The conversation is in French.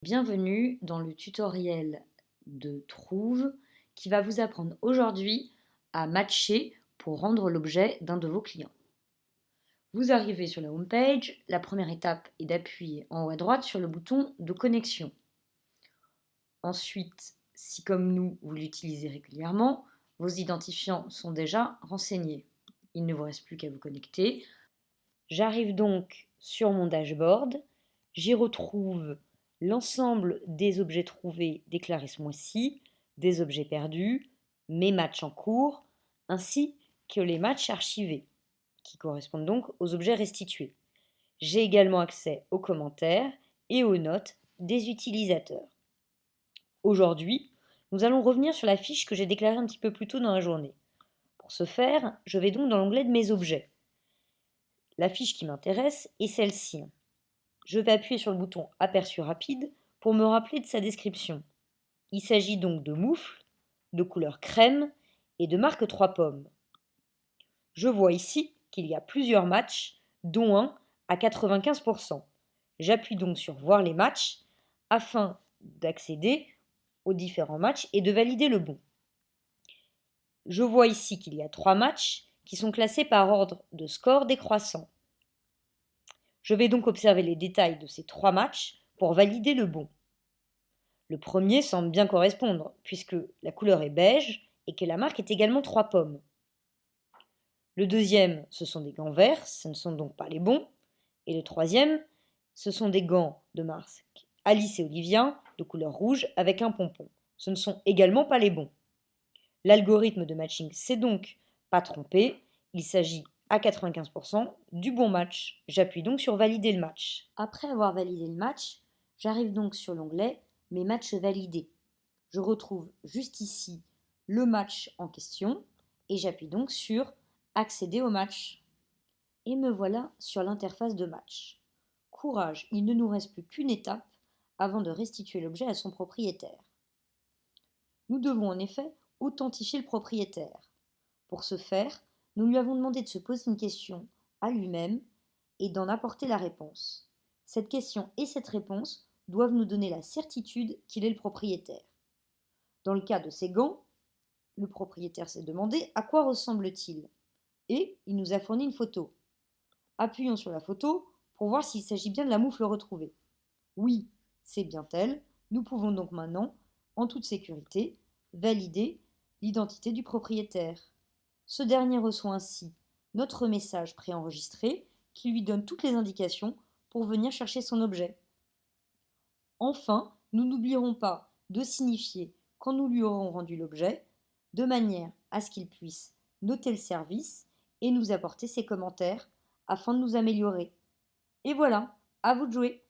Bienvenue dans le tutoriel de Trouve qui va vous apprendre aujourd'hui à matcher pour rendre l'objet d'un de vos clients. Vous arrivez sur la home page, la première étape est d'appuyer en haut à droite sur le bouton de connexion. Ensuite, si comme nous, vous l'utilisez régulièrement, vos identifiants sont déjà renseignés. Il ne vous reste plus qu'à vous connecter. J'arrive donc sur mon dashboard, j'y retrouve l'ensemble des objets trouvés déclarés ce mois-ci, des objets perdus, mes matchs en cours, ainsi que les matchs archivés, qui correspondent donc aux objets restitués. J'ai également accès aux commentaires et aux notes des utilisateurs. Aujourd'hui, nous allons revenir sur la fiche que j'ai déclarée un petit peu plus tôt dans la journée. Pour ce faire, je vais donc dans l'onglet de mes objets. La fiche qui m'intéresse est celle-ci. Je vais appuyer sur le bouton Aperçu rapide pour me rappeler de sa description. Il s'agit donc de moufles, de couleur crème et de marque 3 pommes. Je vois ici qu'il y a plusieurs matchs, dont un à 95%. J'appuie donc sur Voir les matchs afin d'accéder aux différents matchs et de valider le bon. Je vois ici qu'il y a 3 matchs qui sont classés par ordre de score décroissant. Je vais donc observer les détails de ces 3 matchs pour valider le bon. Le premier semble bien correspondre, puisque la couleur est beige et que la marque est également 3 pommes. Le deuxième, ce sont des gants verts, ce ne sont donc pas les bons. Et le troisième, ce sont des gants de marque Alice et Olivia, de couleur rouge, avec un pompon. Ce ne sont également pas les bons. L'algorithme de matching s'est donc pas trompé, il s'agit à 95% du bon match. J'appuie donc sur valider le match. Après avoir validé le match, j'arrive donc sur l'onglet Mes matchs validés. Je retrouve juste ici le match en question et j'appuie donc sur Accéder au match. Et me voilà sur l'interface de match. Courage, il ne nous reste plus qu'une étape avant de restituer l'objet à son propriétaire. Nous devons en effet authentifier le propriétaire. Pour ce faire, nous lui avons demandé de se poser une question à lui-même et d'en apporter la réponse. Cette question et cette réponse doivent nous donner la certitude qu'il est le propriétaire. Dans le cas de ces gants, le propriétaire s'est demandé à quoi ressemble-t-il et il nous a fourni une photo. Appuyons sur la photo pour voir s'il s'agit bien de la moufle retrouvée. Oui, c'est bien elle. Nous pouvons donc maintenant, en toute sécurité, valider l'identité du propriétaire. Ce dernier reçoit ainsi notre message préenregistré qui lui donne toutes les indications pour venir chercher son objet. Enfin, nous n'oublierons pas de signifier quand nous lui aurons rendu l'objet, de manière à ce qu'il puisse noter le service et nous apporter ses commentaires afin de nous améliorer. Et voilà, à vous de jouer!